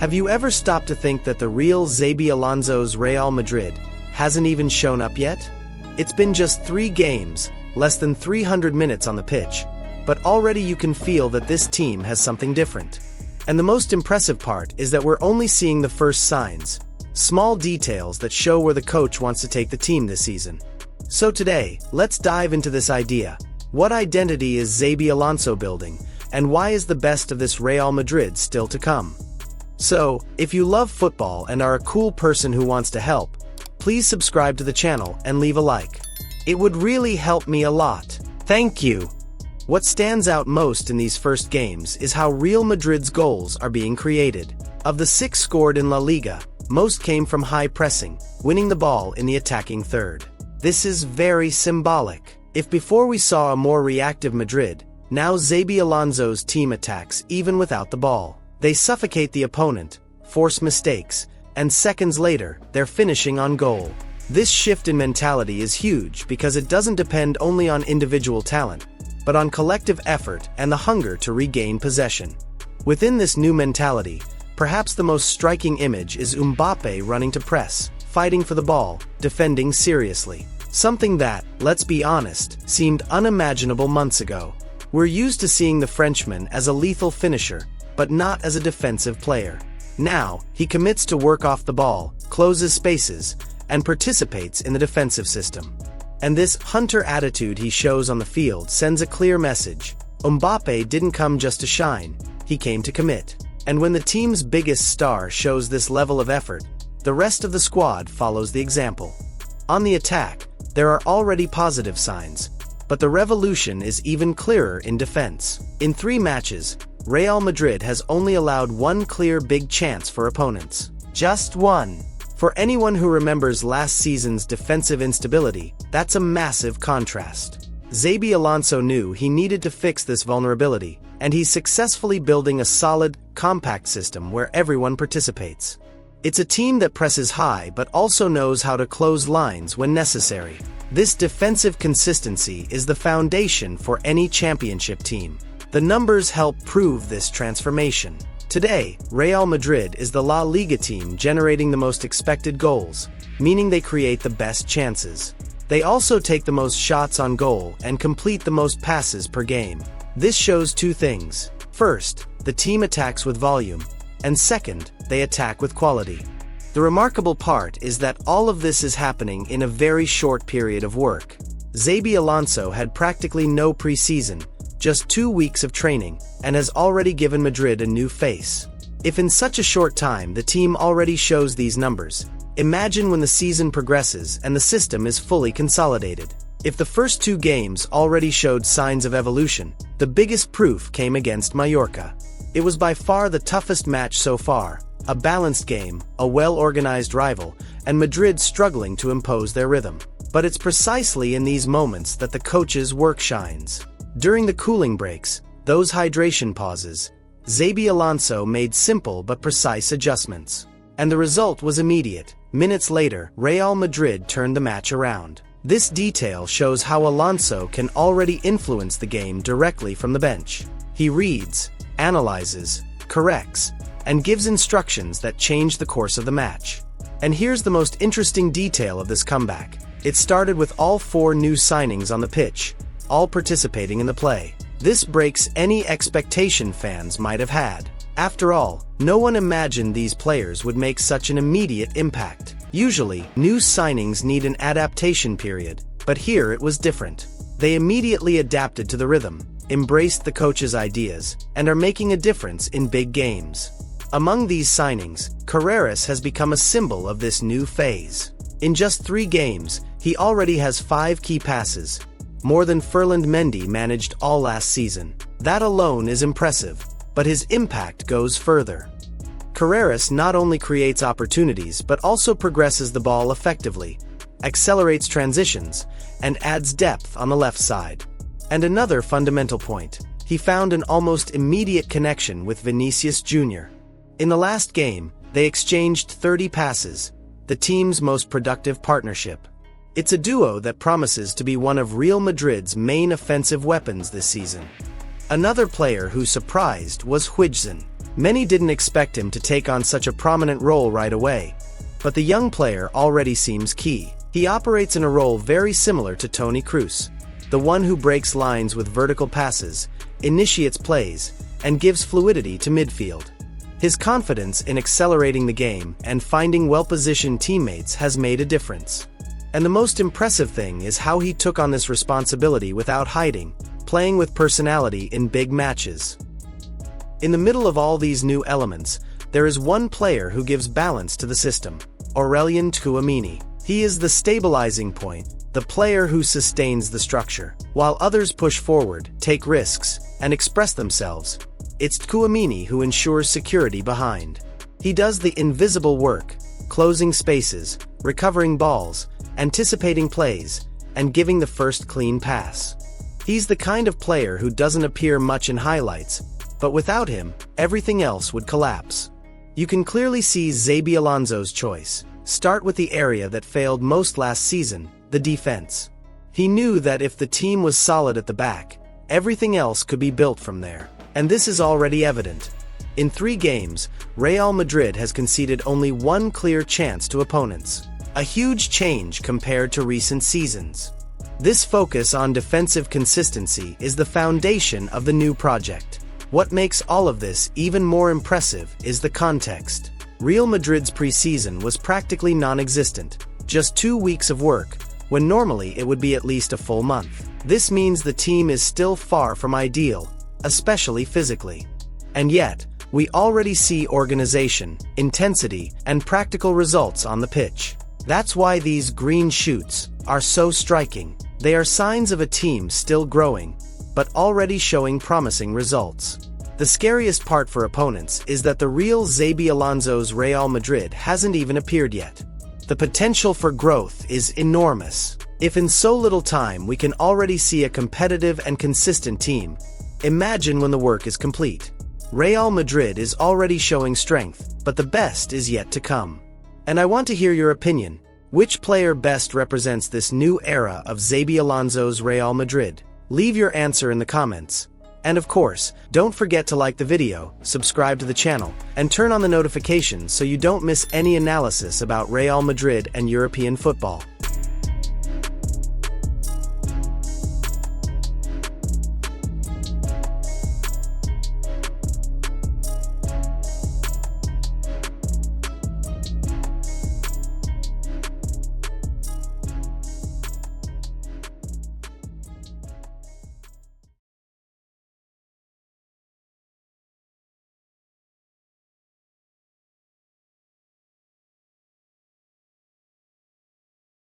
Have you ever stopped to think that the real XABI Alonso's Real Madrid hasn't even shown up yet? It's been just 3 games, less than 300 minutes on the pitch, but already you can feel that this team has something different. And the most impressive part is that we're only seeing the first signs, small details that show where the coach wants to take the team this season. So today, let's dive into this idea. What identity is XABI Alonso building, and why is the best of this Real Madrid still to come? So, if you love football and are a cool person who wants to help, please subscribe to the channel and leave a like. It would really help me a lot. Thank you. What stands out most in these first games is how Real Madrid's goals are being created. Of the 6 scored in La Liga, most came from high pressing, winning the ball in the attacking third. This is very symbolic. If before we saw a more reactive Madrid, now XABI Alonso's team attacks even without the ball. They suffocate the opponent, force mistakes, and seconds later, they're finishing on goal. This shift in mentality is huge because it doesn't depend only on individual talent, but on collective effort and the hunger to regain possession. Within this new mentality, perhaps the most striking image is Mbappé running to press, fighting for the ball, defending seriously. Something that, let's be honest, seemed unimaginable months ago. We're used to seeing the Frenchman as a lethal finisher, but not as a defensive player. Now, he commits to work off the ball, closes spaces, and participates in the defensive system. And this hunter attitude he shows on the field sends a clear message. Mbappé didn't come just to shine, he came to commit. And when the team's biggest star shows this level of effort, the rest of the squad follows the example. On the attack, there are already positive signs, but the revolution is even clearer in defense. In 3 matches, Real Madrid has only allowed 1 clear big chance for opponents. Just 1. For anyone who remembers last season's defensive instability, that's a massive contrast. XABI Alonso knew he needed to fix this vulnerability, and he's successfully building a solid, compact system where everyone participates. It's a team that presses high but also knows how to close lines when necessary. This defensive consistency is the foundation for any championship team. The numbers help prove this transformation. Today, Real Madrid is the La Liga team generating the most expected goals, meaning they create the best chances. They also take the most shots on goal and complete the most passes per game. This shows 2 things. First, the team attacks with volume, and second, they attack with quality. The remarkable part is that all of this is happening in a very short period of work. XABI Alonso had practically no preseason, just 2 weeks of training, and has already given Madrid a new face. If in such a short time the team already shows these numbers, imagine when the season progresses and the system is fully consolidated. If the first 2 games already showed signs of evolution, the biggest proof came against Mallorca. It was by far the toughest match so far, a balanced game, a well-organized rival, and Madrid struggling to impose their rhythm. But it's precisely in these moments that the coach's work shines. During the cooling breaks, those hydration pauses, XABI Alonso made simple but precise adjustments. And the result was immediate. Minutes later, Real Madrid turned the match around. This detail shows how Alonso can already influence the game directly from the bench. He reads, analyzes, corrects, and gives instructions that change the course of the match. And here's the most interesting detail of this comeback. It started with all 4 new signings on the pitch, all participating in the play. This breaks any expectation fans might have had. After all, no one imagined these players would make such an immediate impact. Usually, new signings need an adaptation period, but here it was different. They immediately adapted to the rhythm, embraced the coach's ideas, and are making a difference in big games. Among these signings, Carreras has become a symbol of this new phase. In just 3 games, he already has 5 key passes, more than Ferland Mendy managed all last season. That alone is impressive, but his impact goes further. Carreras not only creates opportunities but also progresses the ball effectively, accelerates transitions, and adds depth on the left side. And another fundamental point, he found an almost immediate connection with Vinicius Jr. In the last game, they exchanged 30 passes, the team's most productive partnership. It's a duo that promises to be one of Real Madrid's main offensive weapons this season. Another player who surprised was Huijsen. Many didn't expect him to take on such a prominent role right away. But the young player already seems key. He operates in a role very similar to Toni Kroos, the one who breaks lines with vertical passes, initiates plays, and gives fluidity to midfield. His confidence in accelerating the game and finding well-positioned teammates has made a difference. And the most impressive thing is how he took on this responsibility without hiding, playing with personality in big matches. In the middle of all these new elements, there is one player who gives balance to the system: Aurélien Tchouaméni. He is the stabilizing point, the player who sustains the structure. While others push forward, take risks, and express themselves, it's Tchouaméni who ensures security behind. He does the invisible work, closing spaces, recovering balls, anticipating plays, and giving the first clean pass. He's the kind of player who doesn't appear much in highlights, but without him, everything else would collapse. You can clearly see XABI Alonso's choice. Start with the area that failed most last season, the defense. He knew that if the team was solid at the back, everything else could be built from there. And this is already evident. In 3 games, Real Madrid has conceded only one clear chance to opponents. A huge change compared to recent seasons. This focus on defensive consistency is the foundation of the new project. What makes all of this even more impressive is the context. Real Madrid's preseason was practically non-existent, just 2 weeks of work, when normally it would be at least a full month. This means the team is still far from ideal, especially physically. And yet, we already see organization, intensity, and practical results on the pitch. That's why these green shoots are so striking. They are signs of a team still growing, but already showing promising results. The scariest part for opponents is that the real XABI Alonso's Real Madrid hasn't even appeared yet. The potential for growth is enormous. If in so little time we can already see a competitive and consistent team, imagine when the work is complete. Real Madrid is already showing strength, but the best is yet to come. And I want to hear your opinion. Which player best represents this new era of XABI Alonso's Real Madrid? Leave your answer in the comments. And of course, don't forget to like the video, subscribe to the channel, and turn on the notifications so you don't miss any analysis about Real Madrid and European football.